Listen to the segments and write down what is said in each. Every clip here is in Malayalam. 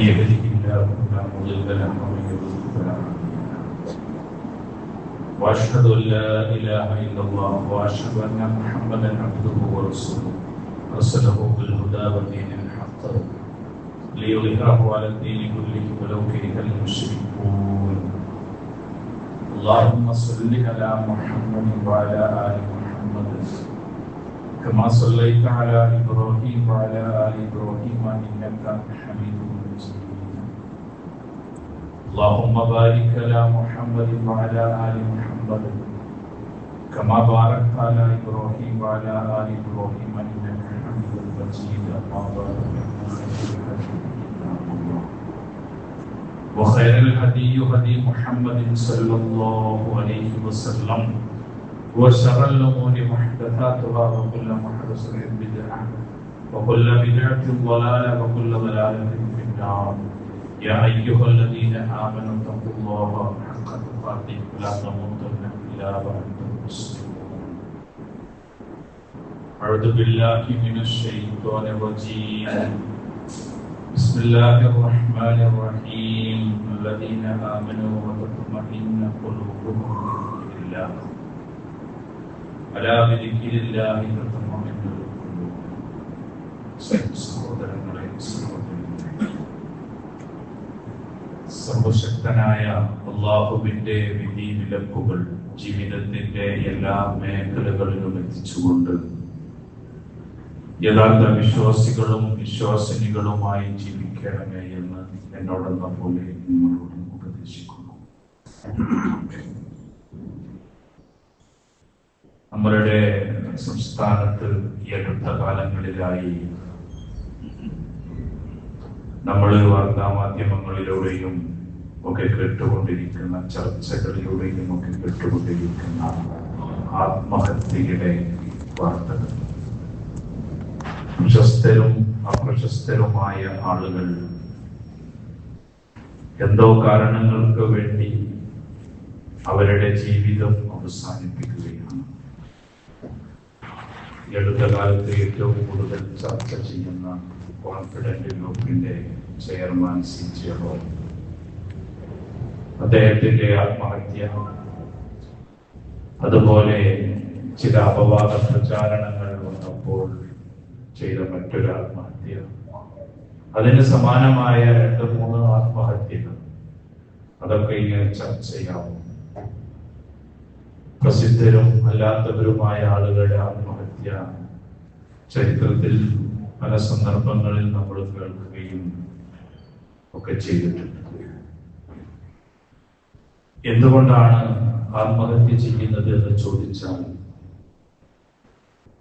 يهده الله فلا مضل له ومن يضلل فلا هادي له واشهد ان لا اله الا الله واشهد ان محمدا عبده ورسوله ارسله بالهدى ودين الحق ليظهره على الدين كله ولو كره المشركون. اللهم صل على محمد وعلى ال محمد كما صليت على ابراهيم وعلى ال ابراهيم انك حميد مجيد. اللهم بارك على محمد وعلى ال محمد كما باركت على ابراهيم وعلى ال ابراهيم انك حميد مجيد. اما بعد وخير الهدي هدي محمد صلى الله عليه وسلم وشر الامور محدثاتها وكل محدثة بدعة وكل بدعة ضلالة وكل ضلالة في النار. يا أيها الذين آمنوا اتقوا الله حق تقاته ولا تموتن إلا وأنتم مسلمون. أعوذ بالله من الشيطان الرجيم. بسم الله الرحمن الرحيم. الذين آمنوا وتطمئن قلوبهم بذكر الله ألا بذكر الله تطمئن القلوب. സഹോദരങ്ങളെ, സർവശക്തനായ അല്ലാഹുവിന്റെ വിധി വിലക്കുകൾ ജീവിതത്തിന്റെ എല്ലാ മേഖലകളിലും എത്തിച്ചുകൊണ്ട് യഥാർത്ഥ വിശ്വാസികളും വിശ്വാസിനികളുമായി ജീവിക്കണമേ എന്ന് എന്നോടെന്ന പോലെ നിങ്ങളോട് ഉപദേശിക്കുന്നു. നമ്മളുടെ സംസ്ഥാനത്ത് ഈ അടുത്ത കാലങ്ങളിലായി നമ്മൾ വാർത്താമാധ്യമങ്ങളിലൂടെയും ഒക്കെ കേട്ടുകൊണ്ടിരിക്കുന്ന ചർച്ചകളിലൂടെയും ഒക്കെ കേട്ടുകൊണ്ടിരിക്കുന്ന ആത്മഹത്യയുടെ വാർത്തകൾ, പ്രശസ്തരും അപ്രശസ്തരുമായ ആളുകൾ എന്തോ കാരണങ്ങൾക്ക് വേണ്ടി അവരുടെ ജീവിതം അവസാനിപ്പിക്കുകയാണ്. ഈ അടുത്ത കാലത്ത് ഏറ്റവും കൂടുതൽ ചർച്ച ചെയ്യുന്ന കോൺഫിഡന്റ് ഗ്രൂപ്പിന്റെ ചെയർമാൻ CJO, അദ്ദേഹത്തിന്റെ ആത്മഹത്യ, അതുപോലെ ചില അപവാദ പ്രചാരണങ്ങൾ വന്നപ്പോൾ ചെയ്ത മറ്റൊരു ആത്മഹത്യ, അതിന് സമാനമായ 2-3 ആത്മഹത്യകൾ, അതൊക്കെ ഇങ്ങനെ ചർച്ചയാവും. പ്രസിദ്ധരും അല്ലാത്തവരുമായ ആളുകളുടെ ആത്മഹത്യ ചരിത്രത്തിൽ പല സന്ദർഭങ്ങളിൽ നമ്മൾ കേൾക്കുകയും ഒക്കെ ചെയ്തിട്ടുണ്ട്. എന്തുകൊണ്ടാണ് ആത്മഹത്യ ചെയ്യുന്നത് എന്ന് ചോദിച്ചാൽ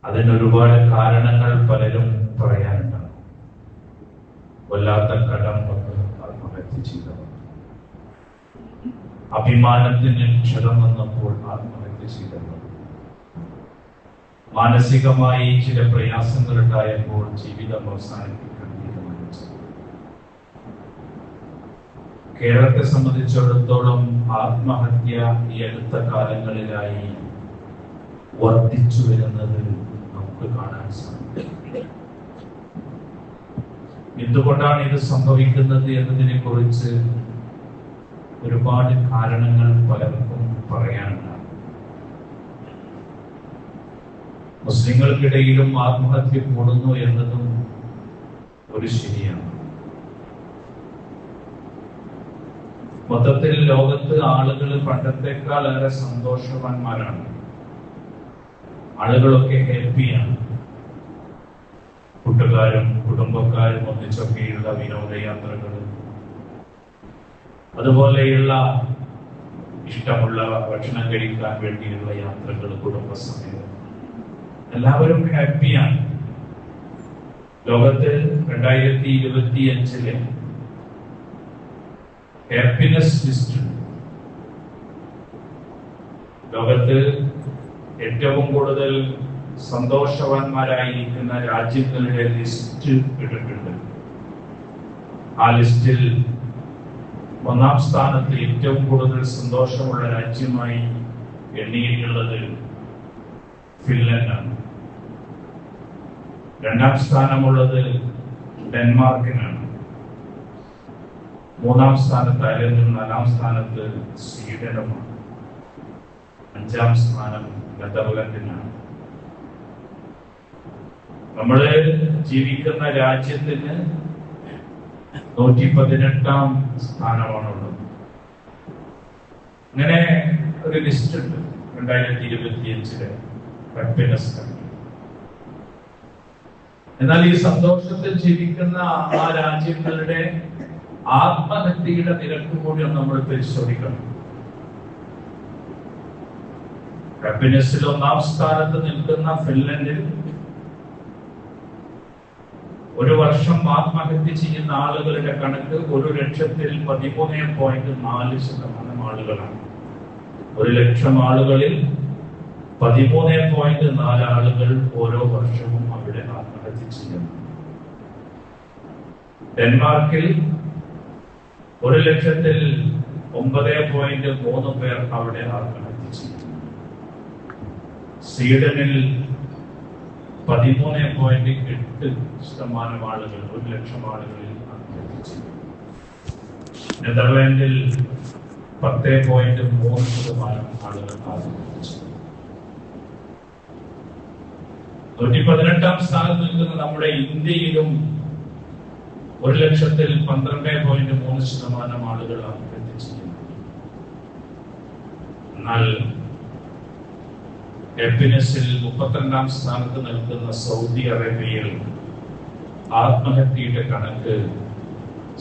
അതിനൊരുപാട് കാരണങ്ങൾ പലരും പറയാനുണ്ടാകും. വല്ലാത്ത കടം വന്ന് ആത്മഹത്യ ചെയ്തവർ, അഭിമാനത്തിന് ക്ഷതം വന്നപ്പോൾ ആത്മഹത്യ ചെയ്തവർ, മാനസികമായി ചില പ്രയാസങ്ങൾ ഉണ്ടായപ്പോൾ ജീവിതം അവസാനിപ്പിക്കാൻ തീരുമാനിച്ചു. കേരളത്തെ സംബന്ധിച്ചിടത്തോളം ആത്മഹത്യ ഈ അടുത്ത കാലങ്ങളിലായി വർദ്ധിച്ചു വരുന്നത് നമുക്ക് കാണാൻ സാധിക്കും. എന്തുകൊണ്ടാണ് ഇത് സംഭവിക്കുന്നത് എന്നതിനെ കുറിച്ച് ഒരുപാട് കാരണങ്ങൾ പലർക്കും പറയാനുണ്ട്. മുസ്ലിങ്ങൾക്കിടയിലും ആത്മഹത്യ കൂടുന്നു എന്നതും ഒരു ശരിയാണ്. മൊത്തത്തിൽ ലോകത്ത് ആളുകൾ പണ്ടത്തെക്കാൾ ഏറെ സന്തോഷവാന്മാരാണ്. ആളുകളൊക്കെ ഹാപ്പിയാണ്. കൂട്ടുകാരും കുടുംബക്കാരും ഒന്നിച്ചൊക്കെയുള്ള വിനോദയാത്രകൾ, അതുപോലെയുള്ള ഇഷ്ടമുള്ള ഭക്ഷണം കഴിക്കാൻ വേണ്ടിയുള്ള യാത്രകൾ, കുടുംബസമേതം എല്ലാവരും ഹാപ്പിയാണ്. ലോകത്തിൽ 2025 ഹാപ്പിനെസ് ലിസ്റ്റ്, ലോകത്ത് ഏറ്റവും കൂടുതൽ സന്തോഷവാന്മാരായിരിക്കുന്ന രാജ്യങ്ങളുടെ ലിസ്റ്റ് ഇട്ടിട്ടുണ്ട്. ആ ലിസ്റ്റിൽ 1-ാം സ്ഥാനത്ത് ഏറ്റവും കൂടുതൽ സന്തോഷമുള്ള രാജ്യമായി എണ്ണിയിട്ടുള്ളത് ഫിൻലൻഡാണ്. 2-ാം സ്ഥാനമുള്ളത് ഡെൻമാർക്കിനാണ്. മൂന്നാം സ്ഥാനത്ത് അയർലൻഡും, നാലാം സ്ഥാനത്ത് സ്വീഡനുമാണ്. 5-ാം സ്ഥാനം നെതർലൻഡിനാണ്. നമ്മള് ജീവിക്കുന്ന രാജ്യത്തിന് 118-ാം സ്ഥാനമാണുള്ളത്. അങ്ങനെ ഒരു ലിസ്റ്റ് ഉണ്ട് 2025 ഹാപ്പിനെസ് കൺട്രി. എന്നാൽ ഈ സന്തോഷത്തിൽ ജീവിക്കുന്ന ആ രാജ്യങ്ങളുടെ ആത്മഹത്യയുടെ നിരക്ക് കൂടി നമ്മൾ പരിശോധിക്കണം. ഹാപ്പിനെസ്സിൽ 1-ാം സ്ഥാനത്ത് നിൽക്കുന്ന ഫിൻലൻഡിൽ ഒരു വർഷം ആത്മഹത്യ ചെയ്യുന്ന ആളുകളുടെ കണക്ക് 1,13.4% ആളുകളാണ്. 1,00,000 ആളുകളിൽ 13.4 ആളുകൾ ഓരോ വർഷവും അവിടെ ആത്മഹത്യ ചെയ്യുന്നു. ഡെൻമാർക്കിൽ 1,09.3 പേർ അവിടെ ആത്മഹത്യ ചെയ്യുന്നു. സ്വീഡനിൽ 13.8% ആളുകൾ 1,00,000 ആളുകളിൽ ആത്മഹത്യ ചെയ്യുന്നു. നെതർലാൻഡിൽ 10.3% ആളുകൾ ആത്മഹത്യ ചെയ്യുന്നു. 118-ാം സ്ഥാനത്ത് നിൽക്കുന്ന നമ്മുടെ ഇന്ത്യയിലും 1,12.3% ആളുകൾ ആത്മഹത്യ ചെയ്യുന്നു. എന്നാൽ ഹാപ്പിനെസ്സിൽ 32-ാം സ്ഥാനത്ത് നിൽക്കുന്ന സൗദി അറേബ്യയിൽ ആത്മഹത്യയുടെ കണക്ക്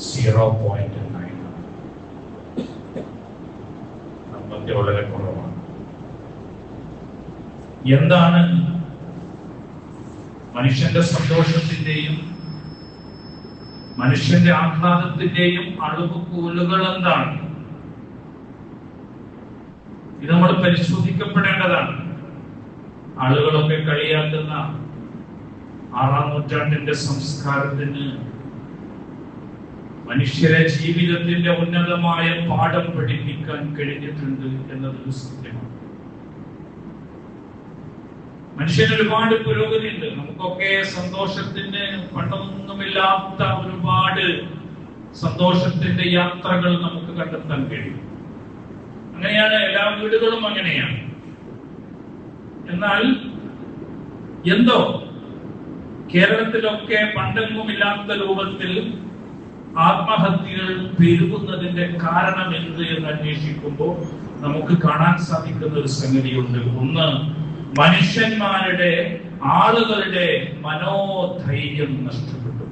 0.9. നമ്മൾക്ക് വളരെ കുറവാണ്. എന്താണ് മനുഷ്യന്റെ സന്തോഷത്തിന്റെയും മനുഷ്യന്റെ ആഹ്ലാദത്തിന്റെയും അളവുകോലുകൾ എന്താണ്? ഇത് നമ്മൾ പരിശോധിക്കപ്പെടേണ്ടതാണ്. ആളുകളൊക്കെ കളിയാക്കുന്ന 6-ാം നൂറ്റാണ്ടിന്റെ സംസ്കാരത്തിന് മനുഷ്യരെ ജീവിതത്തിന്റെ ഉന്നതമായ പാഠം പഠിപ്പിക്കാൻ കഴിഞ്ഞിട്ടുണ്ട് എന്നതൊരു സത്യമാണ്. മനുഷ്യന് ഒരുപാട് പുരോഗതിയുണ്ട്. നമുക്കൊക്കെ സന്തോഷത്തിന് പണ്ടൊന്നുമില്ലാത്ത ഒരുപാട് സന്തോഷത്തിന്റെ യാത്രകൾ നമുക്ക് കണ്ടെത്താൻ കഴിയും. അങ്ങനെയാണ്, എല്ലാ വീടുകളും അങ്ങനെയാണ്. എന്നാൽ എന്തോ കേരളത്തിലൊക്കെ പണ്ടെങ്ങുമില്ലാത്ത രൂപത്തിൽ ആത്മഹത്യകൾ പെരുകുന്നതിന്റെ കാരണം എന്ത് എന്ന് അന്വേഷിക്കുമ്പോൾ നമുക്ക് കാണാൻ സാധിക്കുന്ന ഒരു സംഗതിയുണ്ട്. ഒന്ന്, മനുഷ്യന്മാരുടെ ആളുകളുടെ മനോധൈര്യം നഷ്ടപ്പെട്ടു.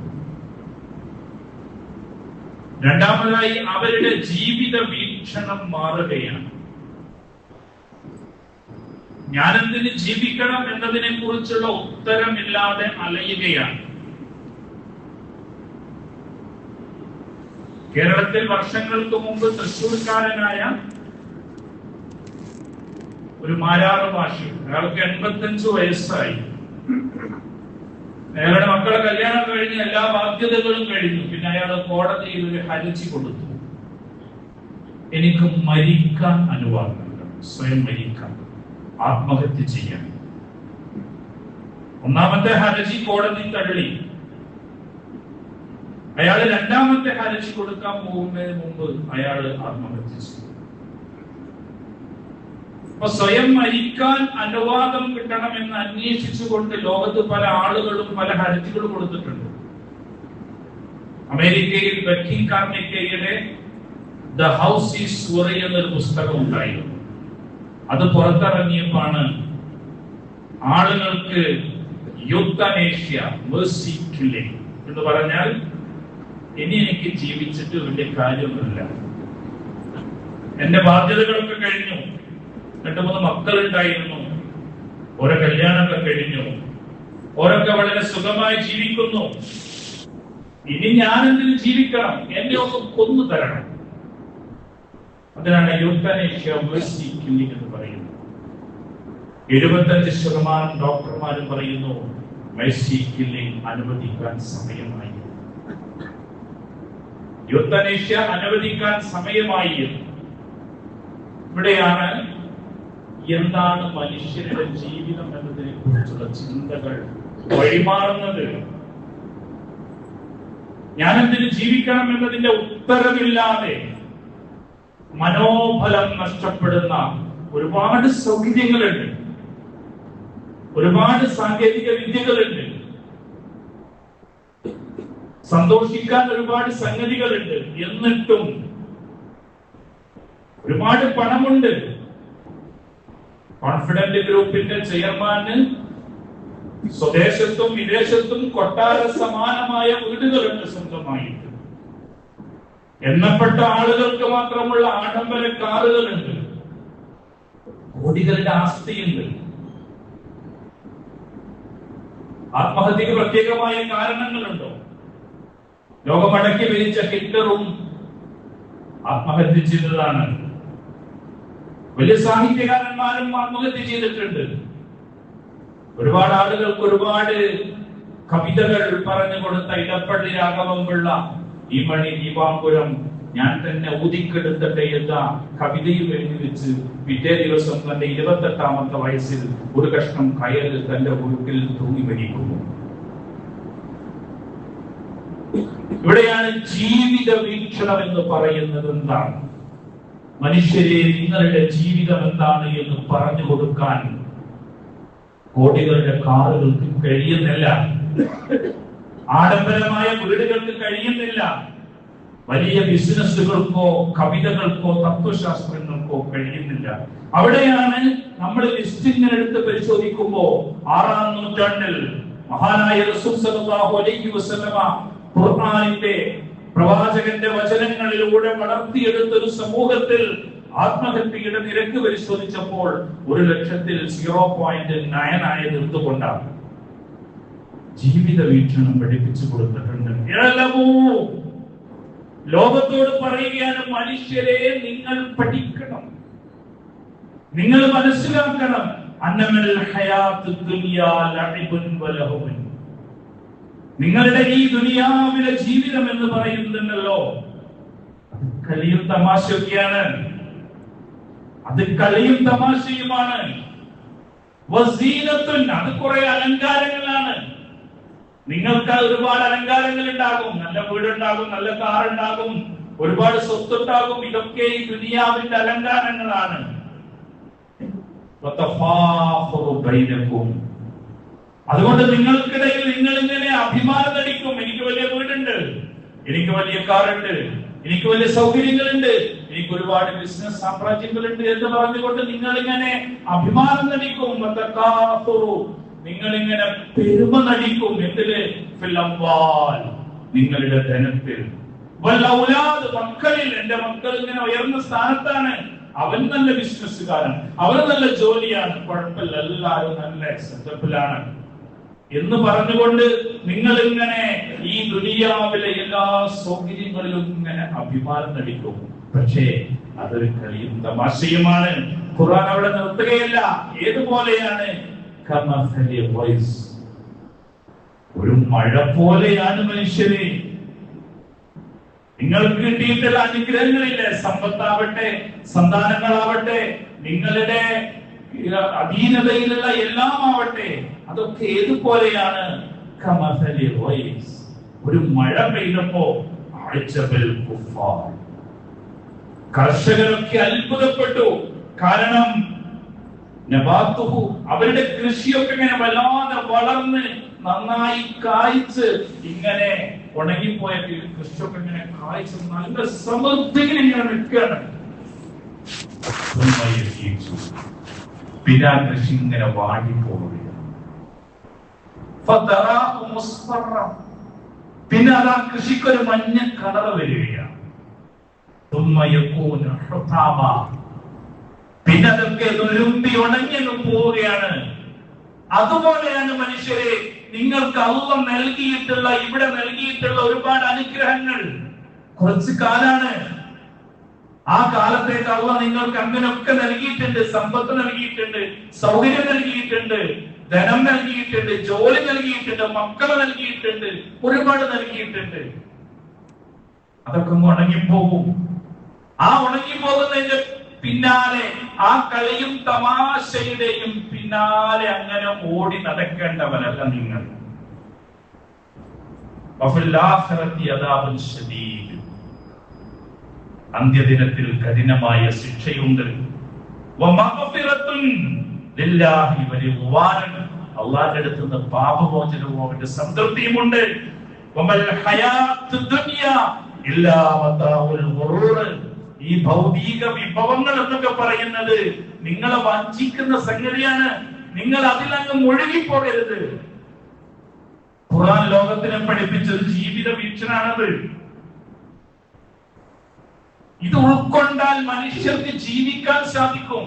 രണ്ടാമതായി, അവരുടെ ജീവിത വീക്ഷണം മാറുകയാണ്. ഞാനെന്തിന് ജീവിക്കണം എന്നതിനെ കുറിച്ചുള്ള ഉത്തരമില്ലാതെ അലയുകയാണ്. കേരളത്തിൽ വർഷങ്ങൾക്ക് മുമ്പ് തൃശ്ശൂർക്കാരനായ ഒരു മാരാറ് മാഷി, അയാൾക്ക് 85 വയസ്സായി. അയാളുടെ മക്കളെ കല്യാണം കഴിഞ്ഞ് എല്ലാ ബാധ്യതകളും കഴിഞ്ഞു. പിന്നെ അയാൾ കോടതിയിൽ ഒരു ഹർജി കൊടുത്തു, എനിക്ക് മരിക്കാൻ അനുവാദം നൽകണം, സ്വയം മരിക്കാൻ, ആത്മഹത്യ ചെയ്യാൻ. ഒന്നാമത്തെ ഹർജി കോടതി തള്ളി. അയാൾ രണ്ടാമത്തെ ഹർജി കൊടുക്കാൻ പോകുന്നതിന് മുമ്പ് അയാൾ ആത്മഹത്യ ചെയ്തു. അപ്പൊ സ്വയം മരിക്കാൻ അനുവാദം കിട്ടണമെന്ന് അന്വേഷിച്ചുകൊണ്ട് ലോകത്ത് പല ആളുകളും പല ഹർജികളും കൊടുത്തിട്ടുണ്ട്. അമേരിക്കയിൽ ബക്കിംഗ് കാർണിക്കയുടെ ദ ഹൗസ് ഈസ് വറി എന്നൊരു പുസ്തകം ഉണ്ടായിരുന്നു. അത് പുറത്തിറങ്ങിയപ്പോഴാണ് ആളുകൾക്ക് യൂത്തനേഷ്യ, മെർസി കില്ലിംഗ് എന്ന് പറഞ്ഞാൽ ഇനി എനിക്ക് ജീവിച്ചിട്ട് വലിയ കാര്യമൊന്നുമില്ല, എന്റെ ബാധ്യതകളൊക്കെ കഴിഞ്ഞു, 2-3 മക്കളുണ്ടായിരുന്നു, ഓരോ കല്യാണമൊക്കെ കഴിഞ്ഞു, ഓരൊക്കെ വളരെ സുഖമായി ജീവിക്കുന്നു, ഇനി ഞാൻ എന്തിനു ജീവിക്കണം, എന്നെ ഒന്ന് കൊന്നു തരണം. അതിനാണ് യൂത്തനേഷ്യ, മെർസി കില്ലിംഗ് എന്ന് പറയുന്നത്. 75% ഡോക്ടർമാരും പറയുന്നു മെർസി കില്ലിംഗ് അനുവദിക്കാൻ സമയമായി, യൂത്തനേഷ്യ അനുവദിക്കാൻ സമയമായി. ഇവിടെയാണ് എന്താണ് മനുഷ്യരുടെ ജീവിതം എന്നതിനെ കുറിച്ചുള്ള ചിന്തകൾ വഴിമാറുന്നത്. ഞാൻ എന്തിന് ജീവിക്കണം എന്നതിന്റെ ഉത്തരവില്ലാതെ മനോബലം നഷ്ടപ്പെടുന്ന ഒരുപാട് സൗകര്യങ്ങളുണ്ട്, ഒരുപാട് സാങ്കേതിക വിദ്യകളുണ്ട്, സന്തോഷിക്കാൻ ഒരുപാട് സംഗതികളുണ്ട്. എന്നിട്ടും ഒരുപാട് പണമുണ്ട്. കോൺഫിഡന്റ് ഗ്രൂപ്പിന്റെ ചെയർമാന് സ്വദേശത്തും വിദേശത്തും കൊട്ടാര സമാനമായ വീടുകളുണ്ട് സ്വന്തമായിട്ട്. എണ്ണപ്പെട്ട ആളുകൾക്ക് മാത്രമുള്ള ആഡംബര കാറുകളുണ്ട്, കോടികളുടെ ആസ്തിയുണ്ട്. ആത്മഹത്യക്ക് പ്രത്യേകമായ കാരണങ്ങളുണ്ടോ? ലോകമടക്കി ഭരിച്ച ഹിറ്റ്ലറും ആത്മഹത്യ ചെയ്തതാണ്. വലിയ സാഹിത്യകാരന്മാരും ആത്മഹത്യ ചെയ്തിട്ടുണ്ട്. ഒരുപാട് ആളുകൾക്ക് ഒരുപാട് കവിതകൾ പറഞ്ഞു കൊടുത്ത ഇടപ്പള്ളി രാഘവൻപിള്ള ഈ മണി ദീപാങ്കുരം ഞാൻ തന്നെ ഊതിക്കെടുത്തട്ടെ എന്ന കവിതയും എഴുതി വെച്ച് പിറ്റേ ദിവസം തന്റെ 28ാമത്തെ വയസ്സിൽ ഒരു കഷ്ണം കയൽ തന്റെ ഉരുക്കിൽ തൂങ്ങി മരിക്കുന്നു. ഇവിടെയാണ് ജീവിത വീക്ഷണം എന്ന് പറയുന്നത്. എന്താണ് മനുഷ്യരെ, നിങ്ങളുടെ ജീവിതം എന്താണ് എന്ന് പറഞ്ഞു കൊടുക്കാൻ കോടികളുടെ കാറുകൾക്ക് കഴിയുന്നില്ല, ആഡംബരമായ വീടുകൾക്ക് കഴിയുന്നില്ല, വലിയ ബിസിനസ്സുകൾക്കോ കവിതകൾക്കോ തത്വശാസ്ത്രങ്ങൾക്കോ കഴിയുന്നില്ല. അവിടെയാണ് നമ്മൾ ലിസ്റ്റ് ഇങ്ങനെ എടുത്ത് പരിശോധിക്കുമ്പോ 6ാം നൂറ്റാണ്ടിൽ മഹാനായ റസൂൽ സല്ലല്ലാഹു അലൈഹി വസല്ലമ ഖുർആനിന്റെ പ്രവാചകന്റെ വചനങ്ങളിലൂടെ വളർത്തിയെടുത്ത ഒരു സമൂഹത്തിൽ ആത്മഹത്യയുടെ നിരക്ക് പരിശോധിച്ചപ്പോൾ 1,00,000-ൽ 0.9 ആയത് എന്തുകൊണ്ടാണ്? ജീവിത വീക്ഷണം പഠിപ്പിച്ചു കൊടുത്തിട്ടുണ്ട്. ലോകത്തോട് പറയുകയാണ്, മനുഷ്യരെ നിങ്ങൾ പഠിക്കണം, നിങ്ങൾ മനസ്സിലാക്കണം. അന്നമൽ ഹയാത്തു ദുനിയാ ലഅബുൻ വലഹുൻ. നിങ്ങളുടെ ഈ ദുനിയാവിലെ ജീവിതം എന്ന് പറയുന്നുണ്ടല്ലോ, അത് കളിയും തമാശയൊക്കെയാണ്, അത് കളിയും തമാശയുമാണ്. വസീനത്തുൻ, അത് കുറെ അലങ്കാരങ്ങളാണ്. നിങ്ങൾക്ക് ഒരുപാട് അലങ്കാരങ്ങൾ ഉണ്ടാകും, നല്ല വീടുണ്ടാകും, നല്ല കാർ ഉണ്ടാകും, ഒരുപാട് സ്വത്തുണ്ടാകും. ഇതൊക്കെ ഈ ദുനിയാവിന്റെ അലങ്കാരങ്ങളാണ്. അതുകൊണ്ട് നിങ്ങൾക്കിടയിൽ നിങ്ങൾ ഇങ്ങനെ അഭിമാനം നടിക്കും. എനിക്ക് വലിയ വീടുണ്ട്, എനിക്ക് വലിയ കാറുണ്ട്, എനിക്ക് വലിയ സൗകര്യങ്ങളുണ്ട്, എനിക്ക് ഒരുപാട് ബിസിനസ് സാമ്രാജ്യങ്ങളുണ്ട് എന്ന് പറഞ്ഞുകൊണ്ട് നിങ്ങൾ ഇങ്ങനെ അഭിമാനം നടിക്കും. നിങ്ങൾ ഇങ്ങനെ പെരുമ നടിക്കും. എന്തില്? ഫില്ലംവാൽ, നിങ്ങളുടെ ധനത്തിൽ. മക്കളിൽ, എന്റെ മക്കൾ ഇങ്ങനെ ഉയർന്ന സ്ഥാനത്താണ്, അവൻ നല്ല ബിസിനസ്സുകാരൻ, അവൻ നല്ല ജോലിയാണ്, കുഴപ്പമില്ല, എല്ലാവരും നല്ല സെറ്റപ്പിലാണ് എന്ന് പറഞ്ഞുകൊണ്ട് നിങ്ങൾ ഇങ്ങനെ ഈ ദുനിയാവിലെ എല്ലാ സൗകര്യങ്ങളിലും ഇങ്ങനെ അഭിമാനം നടിക്കും. പക്ഷേ അതൊരു കളിയും തമാശയുമാണ്. ഖുർആൻ അവിടെ നിർത്തുകയല്ല. ഏതുപോലെയാണ്? ഒരു മഴ പോലെയാണ് മനുഷ്യരെ. നിങ്ങൾക്ക് കിട്ടിയിട്ടുള്ള അനുഗ്രഹങ്ങളില്ലേ, സമ്പത്താവട്ടെ, സന്താനങ്ങളാവട്ടെ, നിങ്ങളുടെ അധീനതയിലുള്ള എല്ലാം ആവട്ടെ, അതൊക്കെ ഏതുപോലെയാണ്? ഒരു മഴ പെയ്തപ്പോ കർഷകരൊക്കെ അത്ഭുതപ്പെട്ടു. കാരണം അവരുടെ കൃഷിയൊക്കെ ഇങ്ങനെ വല്ലാതെ വളർന്ന് നന്നായി കായ്ച്ച്, ഇങ്ങനെ ഉണങ്ങിപ്പോയ കൃഷിയൊക്കെ ഇങ്ങനെ കായ്ച്ച് നല്ല സമൃദ്ധിയിൽ ഇങ്ങനെ നിൽക്കുകയാണ്. പിന്നെ ആ കൃഷി ഇങ്ങനെ വാടിപ്പോവുകയാണ്. പിന്നെ അത് ആ കൃഷിക്കൊരു മഞ്ഞ കളർ വരികയാണ്. പിന്നെ അതൊക്കെ നുരുമ്പി ഉണങ്ങിയങ്ങ് പോവുകയാണ്. അതുപോലെയാണ് മനുഷ്യരെ, നിങ്ങൾക്ക് അല്ലാഹ് നൽകിയിട്ടുള്ള, ഇവിടെ നൽകിയിട്ടുള്ള ഒരുപാട് അനുഗ്രഹങ്ങൾ കുറച്ച് കാലാണ്. ആ കാലത്തേക്ക് അല്ലാഹ് നിങ്ങൾക്ക് അങ്ങനെയൊക്കെ നൽകിയിട്ടുണ്ട്. സമ്പത്ത് നൽകിയിട്ടുണ്ട്, സൗകര്യം നൽകിയിട്ടുണ്ട്, ധനം നൽകിയിട്ടുണ്ട്, ജോലി നൽകിയിട്ടുണ്ട്, മക്കളെ നൽകിയിട്ടുണ്ട്, ഒരുപാട് നൽകിയിട്ടുണ്ട്. അതൊക്കെ ഉണങ്ങിപ്പോകും. ആ ഉണങ്ങിപ്പോകുന്നതിന്റെ പിന്നാലെ, ആ കളിയും തമാശയുടെയും പിന്നാലെ അങ്ങനെ ഓടി നടക്കേണ്ടവരല്ല നിങ്ങൾ. വഫിൽ ആഖിറതി അദാബുൻ ശദീദ്, അന്ത്യദിനത്തിൽ കഠിനമായ ശിക്ഷയുണ്ട്. വമഗ്ഫിറത്തുൻ ലില്ലാഹി വരിദ്വാൻ, അല്ലാഹുവിന്റെ അടുത്ത് നിന്ന് പാപമോചനവും അവന്റെ സംതൃപ്തിയുമുണ്ട്. വമൽ ഹയാത്തു ദുനിയ ഇല്ലാ മതാഉൽ ഗുറൂർ, ഈ ഭൗതിക വിഭവങ്ങൾ എന്നൊക്കെ പറയുന്നത് നിങ്ങളെ വഞ്ചിക്കുന്ന സംഗതിയാണ്. നിങ്ങൾ അതിലങ്ങ് മുഴുകിപ്പോകരുത്. ഖുർആൻ ലോകത്തിനെ പഠിപ്പിച്ചൊരു ജീവിത വീക്ഷണാണത്. ഇത് ഉൾക്കൊണ്ടാൽ മനുഷ്യർക്ക് ജീവിക്കാൻ സാധിക്കും.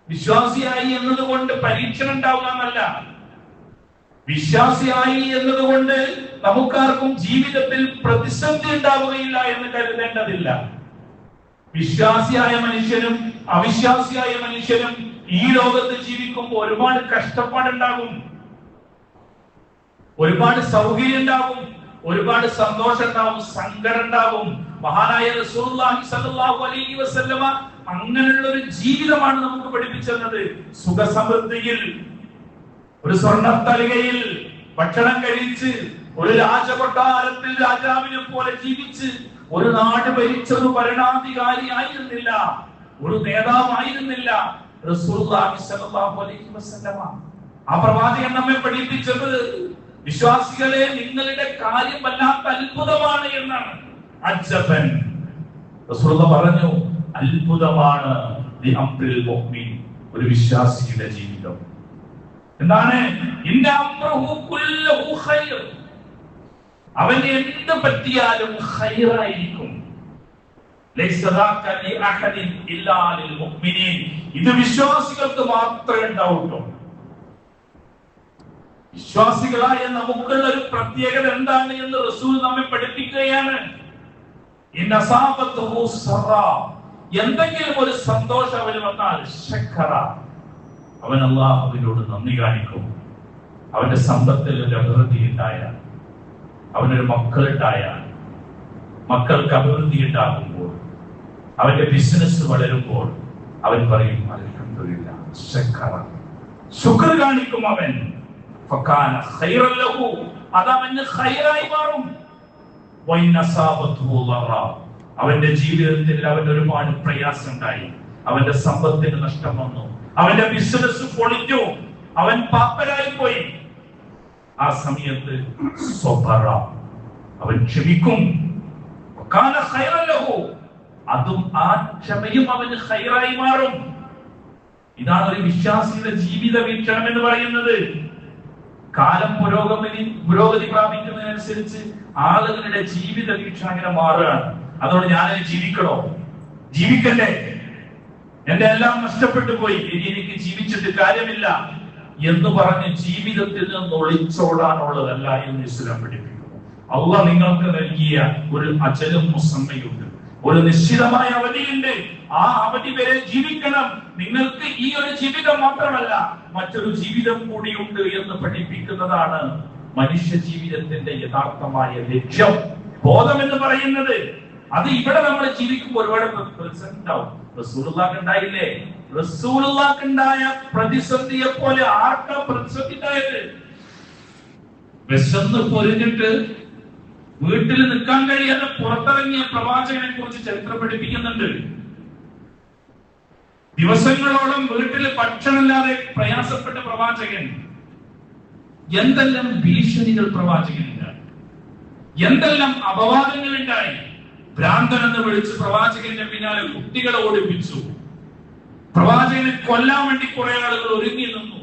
വിശ്വാസിയായി എന്നതുകൊണ്ട് പരീക്ഷണം ഉണ്ടാവുകയെന്നല്ല, വിശ്വാസിയായി എന്നതുകൊണ്ട് നമുക്കാർക്കും ജീവിതത്തിൽ പ്രതിസന്ധി ഉണ്ടാവുകയില്ല എന്ന് കരുതേണ്ടതില്ല. വിശ്വാസിയായ മനുഷ്യനും അവിശ്വാസിയായ മനുഷ്യനും ഈ ലോകത്ത് ജീവിക്കുമ്പോൾ ഒരുപാട് കഷ്ടപ്പാടുണ്ടാകും, ഒരുപാട് സൗകര്യം ഉണ്ടാകും, ഒരുപാട് സന്തോഷം ഉണ്ടാവും, സങ്കടം ഉണ്ടാകും. മഹാനായ റസൂലുള്ളാഹി സ്വല്ലല്ലാഹു അലൈഹി വസല്ലമ അങ്ങനെയുള്ള ഒരു ജീവിതമാണ് നമുക്ക് പഠിപ്പിച്ചത്. സുഖസമൃദ്ധിയിൽ, ഒരു സ്വർണ്ണത്തലികയിൽ ഭക്ഷണം കഴിച്ച്, ഒരു രാജകൊട്ടാരത്തിൽ രാജാവിനെ പോലെ ജീവിച്ച്, ഒരു നാട് ഭരിച്ചൊരു ഭരണാധികാരി ആയിരുന്നില്ല, ഒരു നേതാവായിരുന്നില്ല റസൂലുള്ളാഹി സ്വല്ലല്ലാഹു അലൈഹി വസല്ലമ. ആ പ്രവാചകൻ നമ്മെ പഠിപ്പിച്ചത് വിശ്വാസികളെ നിങ്ങളുടെ കാര്യം വല്ലാത്ത അത്ഭുതമാണ് എന്നാണ്. അജ്ജബൻ, റസൂലുള്ളാഹി പറഞ്ഞു, അത്ഭുതമാണ് ലിഅംറിൽ മുഅ്മിൻ, ഒരു വിശ്വാസിയുടെ ജീവിതം. എന്താണ്? ഇന്ന അംറഹു കുല്ലഹു ഖൈർ, അവന് എന്ത് പറ്റിയാലും ഖൈറായിരിക്കും. ലൈസ ദാക ലിഅഹദിൻ ഇല്ലാ ലിൽ മുഅ്മിനീൻ, ഇത് വിശ്വാസികൾക്ക് മാത്രമേ ഉണ്ടാവൂ. വിശ്വാസികളായ നമുക്കുള്ള ഒരു പ്രത്യേകത എന്താണ് എന്ന് റസൂൽ നമ്മെ പഠിപ്പിക്കുകയാണ്. ഇന്ന അസാബത്തുഹു സറാ, എന്തെങ്കിലും ഒരു സന്തോഷം അവന് വന്നാൽ ശക്കറ, അവൻ അല്ലാഹുവിനോട് നന്ദി കാണിക്കും. അവന്റെ സമ്പത്തിൽ ഒരു അഭിവൃദ്ധി ഉണ്ടായാൽ, അവനൊരു മക്കളുണ്ടായാൽ, മക്കൾക്ക് അഭിവൃദ്ധി ഉണ്ടാകുമ്പോൾ, അവന്റെ ബിസിനസ് വളരുമ്പോൾ അവൻ പറയും അൽഹംദുലില്ലാഹ്, ശക്കറ, ശുക്ർ കാണിക്കും. അവൻ ഫകാന ഖൈറൻ ലഹു, അതവന് ഖൈറായി മാറും. വഇൻ അസാബത്തുഹു ദറ, അവന്റെ ജീവിതത്തിൽ അവൻ ഒരുപാട് പ്രയാസം ഉണ്ടായി, അവന്റെ സമ്പത്തിന് നഷ്ടം വന്നു, അവന്റെ ബിസിനസ് പൊളിഞ്ഞു, അവൻ പാപ്പരായി പോയി. ആ സമയത്ത് സ്വബറ, അവൻ ക്ഷമിക്കും. വകാന ഖൈറൻ ലഹു, അതും ആ ക്ഷമയും അവന് ഖൈറായി മാറും. ഇതാണ് ഒരു വിശ്വാസിയുടെ ജീവിത വീക്ഷണം എന്ന് പറയുന്നത്. കാലം പുരോഗതി പ്രാപിക്കുന്നതിനനുസരിച്ച് ആളുകളുടെ ജീവിത വീക്ഷണം അങ്ങനെ മാറുകയാണ്. അതുകൊണ്ട് ഞാനത് ജീവിക്കണോ, ജീവിക്കണ്ടേ, എന്റെ എല്ലാം നഷ്ടപ്പെട്ടു പോയി, ഇനി എനിക്ക് ജീവിച്ചിട്ട് കാര്യമില്ല എന്ന് പറഞ്ഞ് ജീവിതത്തിൽ നിന്ന് ഒളിച്ചോടാനുള്ളതല്ല എന്ന് ഇസ്ലാം പഠിപ്പിക്കുന്നു. അള്ളാഹ് നിങ്ങൾക്ക് നൽകിയ ഒരു അജലും മുസമ്മയുണ്ട്, ഒരു നിശ്ചിതമായ അവധിയുണ്ട്. ആ അവധി വരെ ജീവിക്കണം. നിങ്ങൾക്ക് ഈ ഒരു ജീവിതം മാത്രമല്ല, മറ്റൊരു ജീവിതം കൂടിയുണ്ട് എന്ന് പഠിപ്പിക്കുന്നതാണ് മനുഷ്യ ജീവിതത്തിന്റെ യഥാർത്ഥമായ ലക്ഷ്യം. ബോധം എന്ന് പറയുന്നത് അത് ഇവിടെ നമ്മൾ ജീവിക്കുമ്പോൾ ഒരുപാട് പ്രതിസന്ധി ഉണ്ടാവും. റസൂലുള്ളാഹിക്ക് ഉണ്ടായില്ലേ? റസൂലുള്ളാഹിക്ക് ഉണ്ടായ പ്രതിസന്ധിയെ പോലെ ആർക്കാ പ്രതിസന്ധി ഉണ്ടായത്? വിശന്ന് പൊരിഞ്ഞിട്ട് വീട്ടിൽ നിൽക്കാൻ കഴിയാതെ പുറത്തിറങ്ങിയ പ്രവാചകനെ കുറിച്ച് ചരിത്രം പഠിപ്പിക്കുന്നുണ്ട്. ദിവസങ്ങളോളം വീട്ടിൽ ഭക്ഷണമില്ലാതെ പ്രയാസപ്പെട്ട പ്രവാചകൻ. എന്തെല്ലാം ഭീഷണികൾ പ്രവാചകനുണ്ടായി, എന്തെല്ലാം അപവാദങ്ങൾ ഉണ്ടായി. ഭ്രാന്തൻ എന്ന് വിളിച്ച് പ്രവാചകന്റെ പിന്നാലെ കുട്ടികളെ ഓടിപ്പിച്ചു. പ്രവാചകനെ കൊല്ലാൻ വേണ്ടി കുറെ ആളുകൾ ഒരുങ്ങി നിന്നു.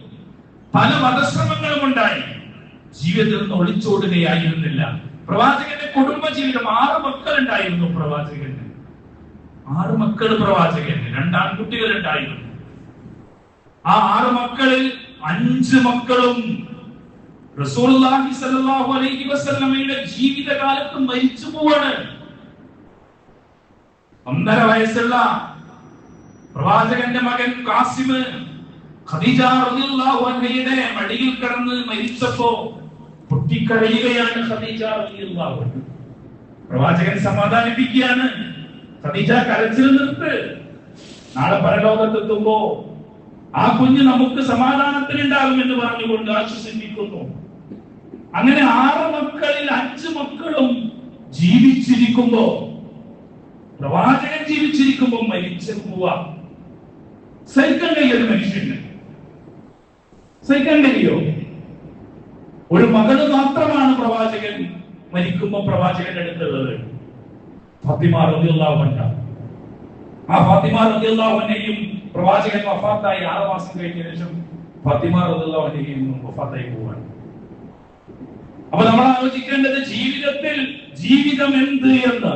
പല വധശ്രമങ്ങളും ഉണ്ടായി. ജീവിതത്തിൽ നിന്ന് ഒളിച്ചോടുകയായിരുന്നില്ല. പ്രവാചകന്റെ കുടുംബ ജീവിതം, 6 മക്കളുണ്ടായിരുന്നു പ്രവാചകന്. 6 മക്കൾ പ്രവാചകന്, 2 ആൺകുട്ടികൾ ഉണ്ടായിരുന്നു. ആ 6 മക്കളിൽ 5 മക്കളും റസൂലുള്ളാഹി സ്വല്ലല്ലാഹു അലൈഹി വസല്ലമയുടെ ജീവിതകാലത്ത് മരിച്ചു പോവാണ്. 1.5 വയസ്സുള്ള പ്രവാചകന്റെ മകൻ ഖാസിം ഖദീജ റളിയല്ലാഹു അൻഹയുടെ മടിയിൽ കിടന്ന് മരിച്ചപ്പോ പൊട്ടിക്കരയുകയാണ് ഖദീജ റളിയല്ലാഹു അൻഹ. പ്രവാചകൻ സമാധാനിപ്പിക്കുകയാണ്, ഖദീജ കരച്ചിൽ നിർത്ത്, നാളെ പരലോകത്തെത്തുമ്പോ ആ കുഞ്ഞ് നമുക്ക് സമാധാനത്തിനുണ്ടാകും എന്ന് പറഞ്ഞുകൊണ്ട് ആശ്വസിപ്പിക്കുന്നു. അങ്ങനെ 6 മക്കളിൽ 5 മക്കളും ജീവിച്ചിരിക്കുമ്പോ, പ്രവാചകൻ ജീവിച്ചിരിക്കുമ്പോ മരിച്ചു പോവാ. സഹിക്കാൻ കഴിയൊരു മനുഷ്യന്? സഹിക്കാൻ കഴിയോ? ഒരു മകള് മാത്രമാണ് പ്രവാചകൻ മരിക്കുമ്പോ പ്രവാചകന്റെ അടുത്തുള്ളത്, ഫാത്തിമ റളിയല്ലാഹു അൻഹ. ആ ഫാത്തിമ റളിയല്ലാഹു അൻഹയും പ്രവാചകൻ വഫാത്തായി 6 മാസം കഴിഞ്ഞ ശേഷം ഫാത്തിമ റളിയല്ലാഹു അൻഹയും വഫാത്തായി പോവാണ്. അപ്പൊ നമ്മൾ ആലോചിക്കേണ്ടത് ജീവിതത്തിൽ ജീവിതം എന്ത് എന്ന്,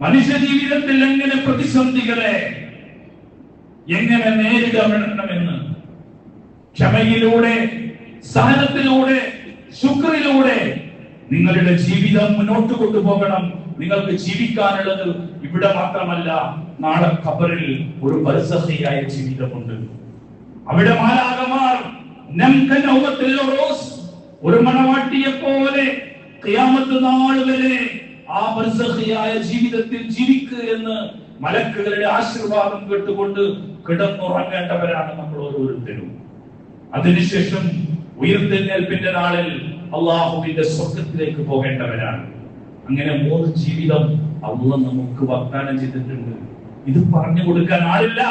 മനുഷ്യ ജീവിതത്തിൽ എങ്ങനെ പ്രതിസന്ധികളെ എങ്ങനെ നേരിടണമെന്ന്, ക്ഷമയിലൂടെ, സഹനത്തിലൂടെ, ശുക്രിലൂടെ നിങ്ങളുടെ ജീവിതം മുന്നോട്ട് കൊണ്ടുപോകണം. നിങ്ങൾക്ക് ജീവിക്കാനുള്ളത് ഇവിടെ മാത്രമല്ല, നാളെ ഖബറിൽ ഒരു ബർസഖിയായ ജീവിതമുണ്ട്. അവിടെ മാലാഖമാർ ഒരു മണവാട്ടിയെ പോലെ ഖിയാമത്ത് നാൾ വരെ ആ ബർസഖിയായ ജീവിതത്തിൽ ജീവിക്കുക എന്ന് മലക്കുകളുടെ ആശീർവാദം കേട്ടുകൊണ്ട് കിടന്നുറങ്ങേണ്ടവരാണ് നമ്മൾ ഓരോരുത്തരും. അതിനുശേഷം ഉയർത്തെഴുന്നേൽപ്പിന്റെ നാളിൽ അള്ളാഹുവിന്റെ സ്വർഗത്തിലേക്ക് പോകേണ്ടവരാണ്. അങ്ങനെ 3 ജീവിതം അള്ളാഹ് നമുക്ക് വാഗ്ദാനം ചെയ്തിട്ടുണ്ട്. ഇത് പറഞ്ഞു കൊടുക്കാൻ ആളില്ല.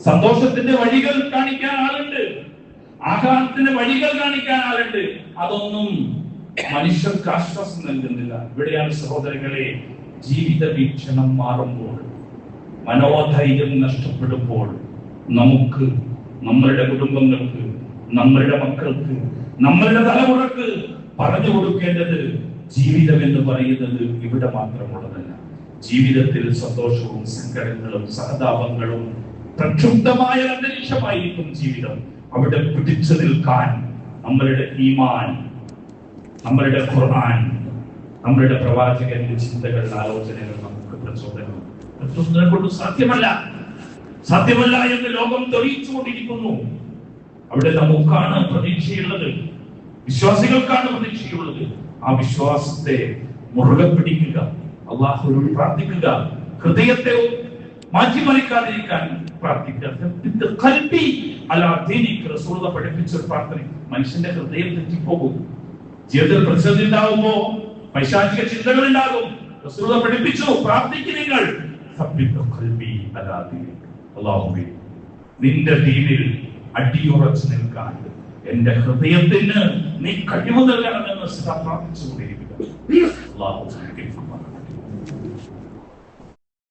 സന്തോഷത്തിന്റെ വഴികൾ കാണിക്കാൻ ആളുണ്ട്, ആഘാതത്തിന്റെ വഴികൾ കാണിക്കാൻ ആളുണ്ട്. അതൊന്നും മനുഷ്യർക്ക് ആശ്വാസം നൽകുന്നില്ല. ഇവിടെയാണ് സഹോദരങ്ങളെ ജീവിത വീക്ഷണം മാറുമ്പോൾ, മനോധൈര്യം നഷ്ടപ്പെടുമ്പോൾ നമുക്ക്, നമ്മളുടെ കുടുംബങ്ങൾക്ക്, നമ്മളുടെ മക്കൾക്ക്, നമ്മളുടെ തലമുറക്ക് പറഞ്ഞു കൊടുക്കേണ്ടത് ജീവിതം എന്ന് പറയുന്നത് ഇവിടെ മാത്രമുള്ളതല്ല. ജീവിതത്തിൽ സന്തോഷവും സങ്കടങ്ങളും സഹതാപങ്ങളും പ്രക്ഷുബ്ധമായ അന്തരീക്ഷമായിരിക്കും ജീവിതം. അവിടെ പിടിച്ചു നിൽക്കാൻ നമ്മളുടെ ഈമാൻ, നമ്മളുടെ ഖുർആൻ, നമ്മളുടെ പ്രവാചകന്റെ ചിന്തകൾ, ആലോചനകൾ നമുക്ക് പ്രചോദനം. മറ്റൊന്നിനെ കൊണ്ട് സാധ്യമല്ല എന്ന് ലോകം തെളിയിച്ചുകൊണ്ടിരിക്കുന്നു. അവിടെ നമുക്കാണ് പ്രതീക്ഷയുള്ളത്, വിശ്വാസികൾക്കാണ് പ്രതീക്ഷയുള്ളത്. ആ വിശ്വാസത്തെ മുറുകെ പിടിക്കുക, അള്ളാഹുവിനോട് പ്രാർത്ഥിക്കുക, ഹൃദയത്തെ മാറ്റിമറിക്കാതിരിക്കാൻ പ്രാർത്ഥിക്കുക. പഠിപ്പിച്ച പ്രാർത്ഥന. മനുഷ്യന്റെ ഹൃദയം തെറ്റിപ്പോകും. ജീവിതത്തിൽ പ്രതിസന്ധി ഉണ്ടാകുമ്പോ പൈശാചിക ചിന്തകൾ ഉണ്ടാകും. റസൂൽ പഠിപ്പിച്ചു, പ്രാർത്ഥിക്കുക, അല്ലാഹുവേ നിന്റെ ദീനിൽ അടിയുറച്ചു നിൽക്കാൻ എന്റെ ഹൃദയത്തിന് നീ കഴിവ് നൽകണമെന്ന് പ്രാർത്ഥിച്ചുകൊണ്ടിരിക്കുക. അല്ലാഹു